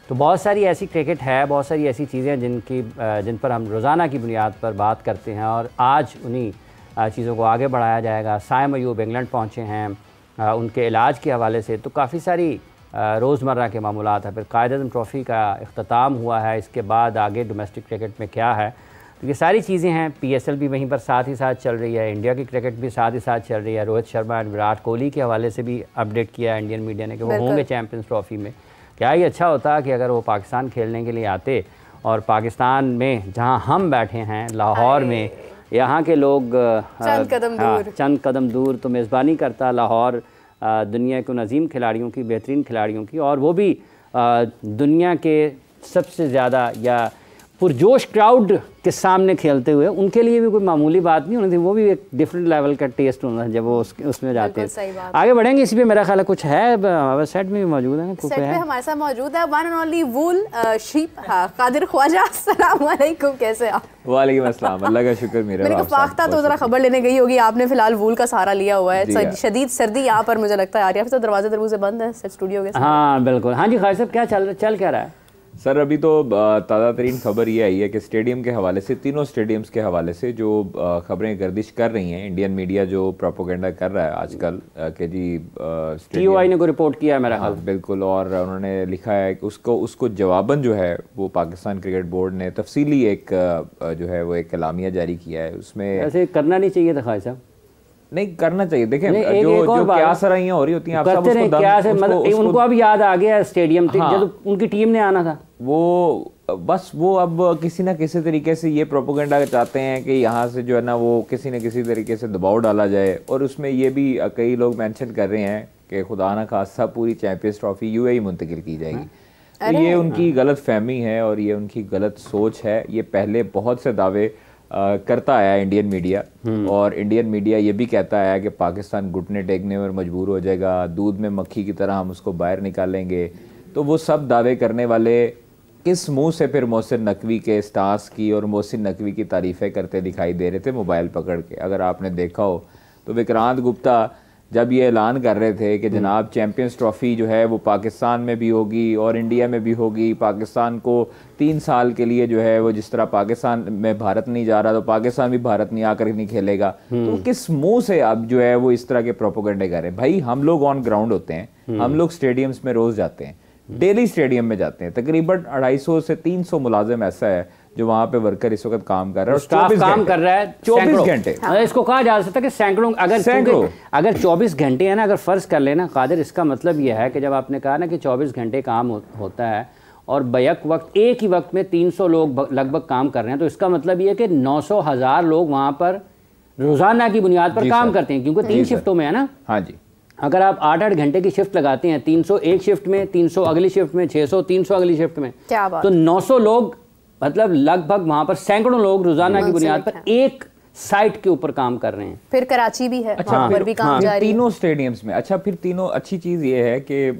तो बहुत सारी ऐसी क्रिकेट है, बहुत सारी ऐसी चीज़ें जिन पर हम रोज़ाना की बुनियाद पर बात करते हैं और आज उन्हीं चीज़ों को आगे बढ़ाया जाएगा। साइम अयूब इंग्लैंड पहुँचे हैं, उनके इलाज के हवाले से तो काफ़ी सारी रोज़मर्रा के मामूलात हैं। फिर कायद-ए-आज़म ट्रॉफ़ी का इख्तिताम हुआ है, इसके बाद आगे डोमेस्टिक क्रिकेट में क्या है, तो ये सारी चीज़ें हैं। PSL भी वहीं पर साथ ही साथ चल रही है, इंडिया की क्रिकेट भी साथ ही साथ चल रही है। रोहित शर्मा और विराट कोहली के हवाले से भी अपडेट किया है इंडियन मीडिया ने कि वो होंगे चैम्पियंस ट्रॉफ़ी में। क्या ही अच्छा होता कि अगर वो पाकिस्तान खेलने के लिए आते और पाकिस्तान में जहाँ हम बैठे हैं लाहौर में, यहाँ के लोग चंद कदम दूर तो मेज़बानी करता लाहौर दुनिया के नज़ीम खिलाड़ियों की, बेहतरीन खिलाड़ियों की, और वो भी दुनिया के सबसे ज़्यादा या पुरजोश क्राउड के सामने खेलते हुए, उनके लिए भी कोई मामूली बात नहीं होनी थी। वो भी एक डिफरेंट लेवल का टेस्ट होना जब वो उसमें जाते हैं। आगे बढ़ेंगे, इसी पे मेरा ख्याल है कुछ है हमारे सेट में भी मौजूद है, सेट पे हमारे साथ मौजूद है one and only wool sheep Qadir Khwaja. अस्सलाम वालेकुम, कैसे आप? वालेकुम अस्सलाम, अल्लाह का शुक्र। मेरे को फाख्ता तो जरा खबर लेने गई होगी आपने, फिलहाल वूल का सहारा लिया हुआ है। शदीद सर्दी यहाँ पर मुझे लगता है आ रही है, दरवाजे दरवाजे बंद है स्टूडियो के। हाँ बिल्कुल। हाँ जी खालिद साहब, क्या चल क्या रहा है? सर अभी तो ताज़ा तरीन खबर ये आई है कि स्टेडियम के हवाले से, तीनों स्टेडियम्स के हवाले से जो खबरें गर्दिश कर रही हैं, इंडियन मीडिया जो प्रोपोगेंडा कर रहा है आजकल कि जी TOI ने को रिपोर्ट किया है मेरा ख्याल। बिल्कुल, और उन्होंने लिखा है कि उसको जवाबन जो है वो पाकिस्तान क्रिकेट बोर्ड ने तफसीली एक जो है वो एक एलामिया जारी किया है। उसमें ऐसे करना नहीं चाहिए था खालिद साहब, नहीं करना चाहिए। देखें जो क्या सराहियां हो रही होती हैं, आप सब उसको क्या से मतलब उनको अब याद आ गया स्टेडियम थे जब उनकी टीम ने आना था, वो बस वो अब किसी ना किसी तरीके से ये प्रोपोगेंडा चाहते हैं कि यहाँ से जो है ना वो किसी न किसी तरीके से दबाव डाला जाए। और उसमें ये भी कई लोग मेंशन कर रहे हैं कि खुदा ना खास्ता पूरी चैंपियंस ट्रॉफी UAE मुंतकिल की जाएगी। तो ये उनकी गलत फहमी है और ये उनकी गलत सोच है। ये पहले बहुत से दावे करता आया इंडियन मीडिया, और इंडियन मीडिया ये भी कहता आया कि पाकिस्तान घुटने टेकने में मजबूर हो जाएगा, दूध में मक्खी की तरह हम उसको बाहर निकालेंगे। तो वो सब दावे करने वाले किस मुंह से फिर मोहसिन नकवी के स्टार्स की और मोहसिन नकवी की तारीफ़ें करते दिखाई दे रहे थे मोबाइल पकड़ के। अगर आपने देखा हो तो विक्रांत गुप्ता जब ये ऐलान कर रहे थे कि जनाब चैंपियंस ट्रॉफ़ी जो है वो पाकिस्तान में भी होगी और इंडिया में भी होगी, पाकिस्तान को 3 साल के लिए जो है वो जिस तरह पाकिस्तान में भारत नहीं जा रहा तो पाकिस्तान भी भारत नहीं आकर नहीं खेलेगा, तो किस मुंह से अब जो है वो इस तरह के प्रोपोगेंडे कर रहे हैं? भाई हम लोग ऑन ग्राउंड होते हैं, हम लोग स्टेडियम्स में रोज़ जाते हैं, डेली स्टेडियम में जाते हैं। तकरीबन 250 से 300 मुलाजिम ऐसा है जो वहाँ पे वर्कर इस वक्त काम कर रहा है, स्टाफ काम कर रहा है 24 घंटे। इसको कहा जा सकता है कि सैकड़ों, अगर 24 घंटे है ना, अगर फ़र्ज़ कर लेना कादिर, इसका मतलब यह है कि जब आपने कहा ना कि 24 घंटे काम होता है और बैक वक्त एक ही वक्त में 300 लोग लगभग काम कर रहे हैं, तो इसका मतलब ये है कि 900,000 लोग वहाँ पर रोज़ाना की बुनियाद पर काम करते हैं, क्योंकि 3 शिफ्टों में है ना। हाँ जी, अगर आप 8-8 घंटे की शिफ्ट लगाते हैं, 300 एक शिफ्ट में, 300 अगली शिफ्ट में, 600 300 अगली शिफ्ट में, तो 900 लोग मतलब लगभग वहां पर सैकड़ों लोग रोजाना की बुनियाद पर एक साइट के ऊपर काम कर रहे हैं। फिर कराची भी है, अच्छा, पर भी काम जारी है तीनों स्टेडियम्स में। अच्छा, फिर तीनों अच्छी चीज़ ये है कि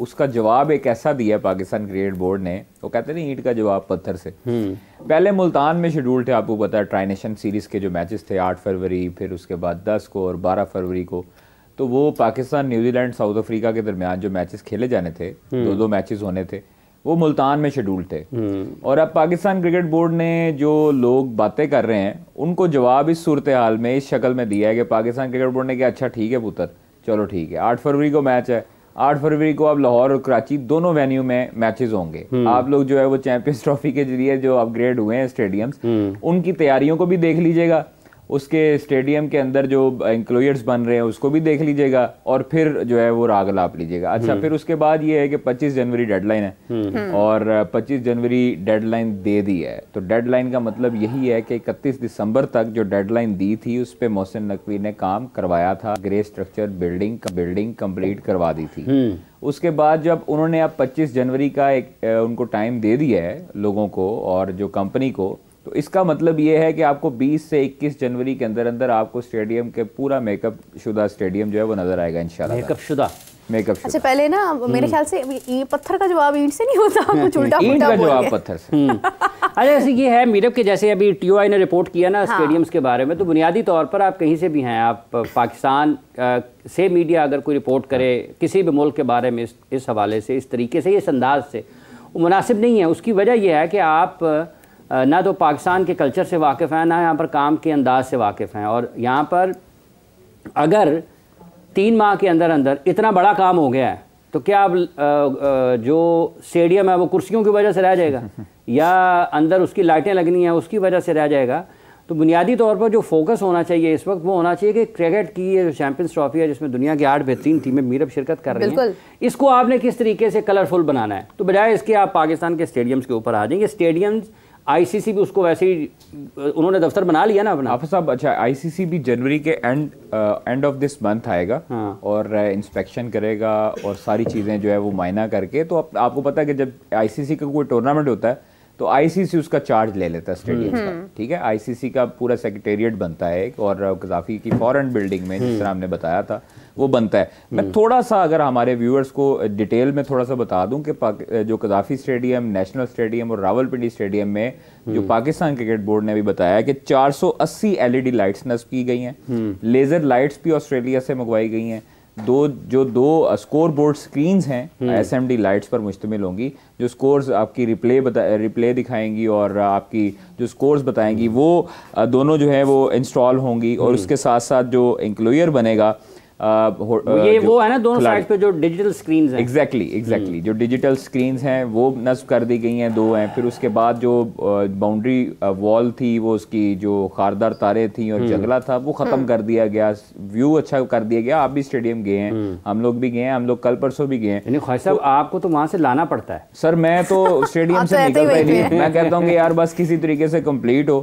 उसका जवाब एक ऐसा दिया पाकिस्तान क्रिकेट बोर्ड ने, वो कहते हैं ईंट का जवाब पत्थर से। पहले मुल्तान में शेड्यूल थे, आपको पता है ट्राई नेशन सीरीज़ के जो मैचेस थे 8 फरवरी, फिर उसके बाद 10 को और 12 फरवरी को, तो वो पाकिस्तान न्यूजीलैंड साउथ अफ्रीका के दरमियान जो मैचेस खेले जाने थे, 2-2 मैचेस होने थे, वो मुल्तान में शेड्यूल थे। और अब पाकिस्तान क्रिकेट बोर्ड ने जो लोग बातें कर रहे हैं उनको जवाब इस सूरत हाल में इस शक्ल में दिया है कि पाकिस्तान क्रिकेट बोर्ड ने कहा अच्छा ठीक है पुत्र, चलो ठीक है, 8 फरवरी को मैच है, 8 फरवरी को अब लाहौर और कराची दोनों वेन्यू में मैचेस होंगे। आप लोग जो है वो चैंपियंस ट्रॉफी के जरिए जो अपग्रेड हुए हैं स्टेडियम्स, उनकी तैयारियों को भी देख लीजिएगा, उसके स्टेडियम के अंदर जो इंक्लोयर्स बन रहे हैं उसको भी देख लीजिएगा, और फिर जो है वो राग लाप लीजिएगा। अच्छा, फिर उसके बाद ये है कि 25 जनवरी डेडलाइन है, और 25 जनवरी डेडलाइन दे दी है। तो डेडलाइन का मतलब यही है कि 31 दिसंबर तक जो डेडलाइन दी थी उस पर मोहसिन नकवी ने काम करवाया था, ग्रे स्ट्रक्चर बिल्डिंग कंप्लीट करवा दी थी। उसके बाद जब उन्होंने अब 25 जनवरी का एक उनको टाइम दे दिया है लोगों को और जो कंपनी को, तो इसका मतलब ये है कि आपको 20 से 21 जनवरी के अंदर अंदर आपको स्टेडियम के पूरा मेकअप शुदा स्टेडियम जो है वो नजर आएगा इंशाल्लाह। मेकअप शुदा। अच्छा, पहले ना मेरे ख्याल से ये पत्थर का जवाब ईंट से नहीं होता, कुछ उल्टा ईंट का जवाब पत्थर से। अच्छा, ऐसे ये है मीरब के, जैसे अभी TOI ने रिपोर्ट किया ना स्टेडियम्स के बारे में, तो बुनियादी तौर पर आप कहीं से भी हैं, आप पाकिस्तान से मीडिया अगर कोई रिपोर्ट करे किसी भी मुल्क के बारे में इस हवाले से, इस तरीके से, इस अंदाज से, वो मुनासिब नहीं है। उसकी वजह यह है कि आप ना तो पाकिस्तान के कल्चर से वाकिफ़ हैं, ना यहाँ पर काम के अंदाज से वाकिफ़ हैं। और यहाँ पर अगर 3 माह के अंदर अंदर इतना बड़ा काम हो गया है तो क्या अब जो स्टेडियम है वो कुर्सियों की वजह से रह जाएगा या अंदर उसकी लाइटें लगनी हैं उसकी वजह से रह जाएगा? तो बुनियादी तौर पर जो फोकस होना चाहिए इस वक्त वो होना चाहिए कि क्रिकेट की ये जो चैंपियंस ट्रॉफी है जिसमें दुनिया की 8 बेहतरीन टीमें मीरब शिरकत कर रही हैं, इसको आपने किस तरीके से कलरफुल बनाना है। तो बजाय इसके आप पाकिस्तान के स्टेडियम्स के ऊपर आ जाएंगे। स्टेडियम्स आईसीसी भी उसको वैसे ही उन्होंने दफ्तर बना लिया ना अपना। हाफिज साहब, अच्छा आईसीसी भी जनवरी के एंड ऑफ दिस मंथ आएगा और इंस्पेक्शन करेगा और सारी चीज़ें जो है वो मायना करके, तो आपको पता है कि जब आईसीसी का कोई टूर्नामेंट होता है तो आईसीसी उसका चार्ज ले लेता है स्टेडियम का, ठीक है। आईसीसी का पूरा सेक्रेटेरिएट बनता है और कज़ाफ़ी की फॉरेन बिल्डिंग में जिस तरह हमने बताया था वो बनता है। मैं थोड़ा सा अगर हमारे व्यूअर्स को डिटेल में थोड़ा सा बता दूं कि जो कज़ाफ़ी स्टेडियम, नेशनल स्टेडियम और रावलपिंडी स्टेडियम में जो पाकिस्तान क्रिकेट बोर्ड ने भी बताया कि 480 एलईडी लाइट्स नस्ब की गई हैं, लेज़र लाइट्स भी ऑस्ट्रेलिया से मंगवाई गई हैं, दो स्कोर बोर्ड स्क्रीन्स हैं एसएमडी लाइट्स पर मुश्तमिल होंगी, जो स्कोर्स आपकी रिप्ले दिखाएंगी और आपकी जो स्कोर्स बताएंगी वो दोनों जो है वो इंस्टॉल होंगी। और उसके साथ साथ जो इंक्लोयर बनेगा ये वो है ना दोनों साइड पे जो डिजिटल स्क्रीन्स हैं, एग्जैक्टली जो डिजिटल स्क्रीन्स हैं वो नस्ब कर दी गई हैं, 2 हैं। फिर उसके बाद जो बाउंड्री वॉल थी वो उसकी जो खारदार तारे थी और जंगला था वो ख़त्म कर दिया गया, व्यू अच्छा कर दिया गया। आप भी स्टेडियम गए हैं, हम लोग भी गए हैं, हम लोग कल परसों भी गए हैं। ख्वाहिश साहब आपको तो वहाँ से लाना पड़ता है। सर मैं तो स्टेडियम से निकलता ही नहीं, मैं कहता हूँ कि यार बस किसी तरीके से कंप्लीट हो।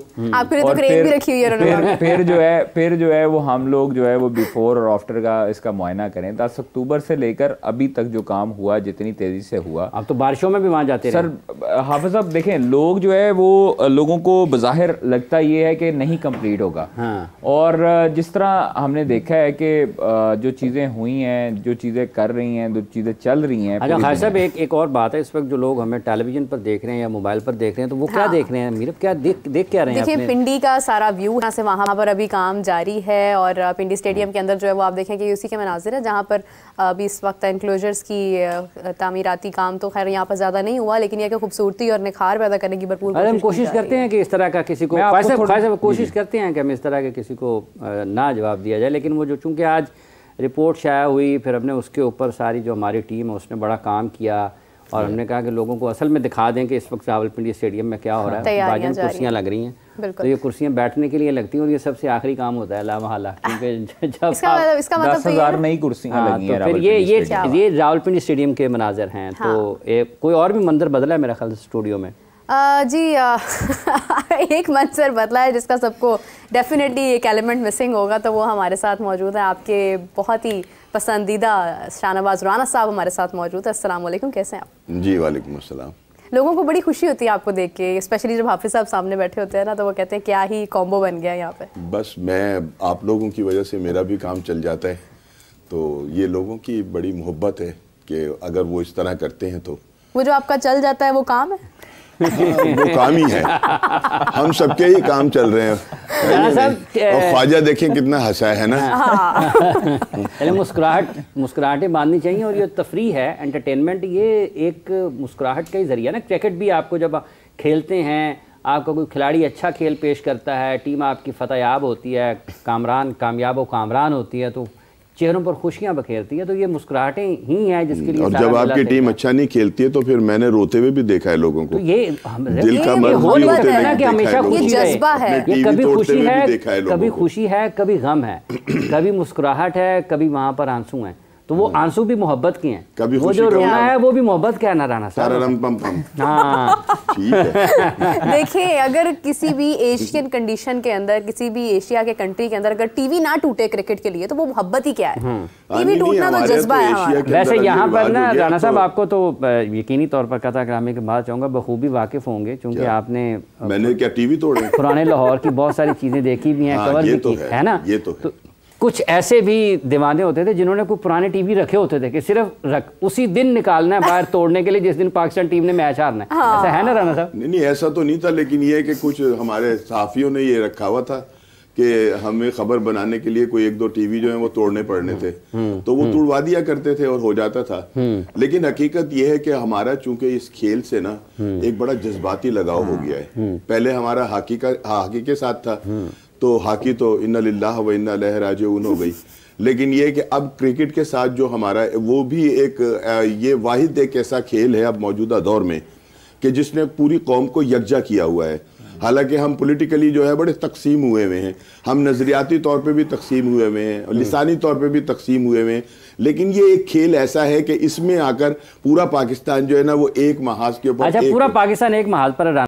फिर जो है वो हम लोग जो है वो बिफोर और आफ्टर का इसका मुआयना करें। 10 अक्टूबर से लेकर अभी तक जो काम हुआ जितनी तेजी से हुआ, आप तो बारिशों में भी वहां जाते सर हाफिज साहब देखें, लोग जो है वो लोगों को बज़ाहिर लगता ये है कि नहीं कंप्लीट होगा। और जिस तरह हमने देखा है कि जो चीज़ें हुई हैं, जो चीज़ें कर रही हैं, जो चीज़ें चल रही हैं। अच्छा खान साहब एक और बात है, इस वक्त जो लोग हमें टेलीविजन पर देख रहे हैं या मोबाइल पर देख रहे हैं तो वो क्या देख रहे हैं मीरब, क्या देख क्या रहे हैं? देखिए पिंडी का सारा व्यू यहाँ से वहाँ पर अभी काम जारी है और पिंडी स्टेडियम के अंदर जो है वो आप देखें कि उसी के मनाजिर है जहाँ पर अभी इस वक्त एनक्लोजर्स की तामीराती काम तो खैर यहाँ पर ज़्यादा नहीं हुआ, लेकिन यह कि खूबसूरती और निखार पैदा करने की भरपूर हम कोशिश करते हैं कि इस तरह का किसी को कोशिश करते हैं कि हम इस तरह के किसी को ना जवाब दिया जाए। लेकिन वो जो चूँकि आज रिपोर्ट शाया हुई, फिर हमने उसके ऊपर सारी जो हमारी टीम है उसने बड़ा काम किया और हमने कहा कि लोगों को असल में दिखा दें कि इस वक्त रावलपिंडी स्टेडियम में क्या हो रहा है। बाजन कुर्सियाँ लग रही हैं तो ये कुर्सियाँ बैठने के लिए लगती हैं और ये सबसे आखिरी काम होता है लामहला, क्योंकि जब 10,000 नई कुर्सियाँ लगी हैं। फिर ये रावलपिंडी स्टेडियम के मनाजर हैं। तो कोई और भी मंजर बदला है मेरा ख्याल स्टूडियो में? जी एक मंजर बदला है जिसका सबको डेफिनेटली एक एलिमेंट मिसिंग होगा, तो वो हमारे साथ मौजूद है। आपके बहुत ही पसंदीदा शाहनवाज राना साहब हमारे साथ मौजूद है। अस्सलाम वालेकुम, कैसे हैं आप? जी वालेकुम अस्सलाम। लोगों को बड़ी खुशी होती है आपको देख के, स्पेशली जब हाफिज साहब सामने बैठे होते हैं ना, तो वो कहते हैं क्या ही कॉम्बो बन गया यहाँ पे। बस मैं आप लोगों की वजह से मेरा भी काम चल जाता है, तो ये लोगों की बड़ी मोहब्बत है कि अगर वो इस तरह करते हैं तो वो जो आपका चल जाता है वो काम है। वो काम ही है, हम सबके ही काम चल रहे हैं। और ख्वाजा देखें कितना हंसा है ना। मुस्कुराहटें बांधनी चाहिए और ये तफरीह है, एंटरटेनमेंट, ये एक मुस्कुराहट का ही जरिया ना। क्रिकेट भी आपको जब खेलते हैं, आपका कोई खिलाड़ी अच्छा खेल पेश करता है, टीम आपकी फतहयाब होती है, कामयाब व कामरान होती है, तो चेहरों पर खुशियां बखेरती है। तो ये मुस्कुराहटें ही हैं जिसके लिए। और जब आपकी टीम अच्छा नहीं खेलती है तो फिर मैंने रोते हुए भी देखा है लोगों को। तो ये दिल का मर्ज भी होते हैं कि हमेशा खुशी है, ये कभी खुशी है, कभी खुशी है, कभी गम है, कभी मुस्कुराहट है, कभी वहाँ पर आंसू हैं। तो वो आंसू भी मोहब्बत के हैं, कभी वो जो रोना है वो भी मोहब्बत का है ना राना साहब। हाँ ठीक है। देखिए अगर किसी भी एशियन कंडीशन के अंदर, किसी भी एशिया के कंट्री के अंदर अगर टीवी ना टूटे क्रिकेट के लिए तो वो मोहब्बत ही क्या है। टीवी टूटना तो जज्बा है। वैसे यहाँ पर ना राना साहब आपको तो यकीनी तौर पर कथा करामे के बाद चाहूँगा बखूबी वाकिफ होंगे, क्योंकि आपने मैंने क्या टीवी तोड़े, पुराने लाहौर की बहुत सारी चीज़ें देखी भी हैं, कवर भी की है ना। ये तो कुछ ऐसे भी दीवाने होते थे जिन्होंने कोई पुराने टीवी रखे होते थे कि सिर्फ उसी दिन निकालना है बाहर तोड़ने के लिए जिस दिन पाकिस्तान टीम ने मैच हारना है। ऐसा है ना राना साहब? नहीं ऐसा तो नहीं था, लेकिन ये है कि कुछ हमारे सहाफियों ने ये रखा हुआ था कि हमें खबर बनाने के लिए कोई 1-2 टीवी जो है वो तोड़ने पड़ने थे, तो वो तुड़वा दिया करते थे और हो जाता था। लेकिन हकीकत ये है कि हमारा चूंकि इस खेल से ना एक बड़ा जज्बाती लगाव हो गया है। पहले हमारा हॉकी के साथ था, तो हॉकी तो इन्ना लिल्लाह व इन्ना इलैहि राजिऊन हो गई। लेकिन ये कि अब क्रिकेट के साथ जो हमारा वो भी एक ये वाहिद एक ऐसा खेल है अब मौजूदा दौर में कि जिसने पूरी कौम को यकजा किया हुआ है। हालांकि हम पॉलिटिकली जो है बड़े तकसीम हुए हुए हैं, हम नजरियाती तौर पे भी तकसीम हुए हुए हैं, लिसानी तौर पे भी तकसीम हुए हुए हैं, लेकिन ये एक खेल ऐसा है कि इसमें आकर पूरा पाकिस्तान जो है ना वो एक महाज के ऊपर पूरा पाकिस्तान एक महाज पर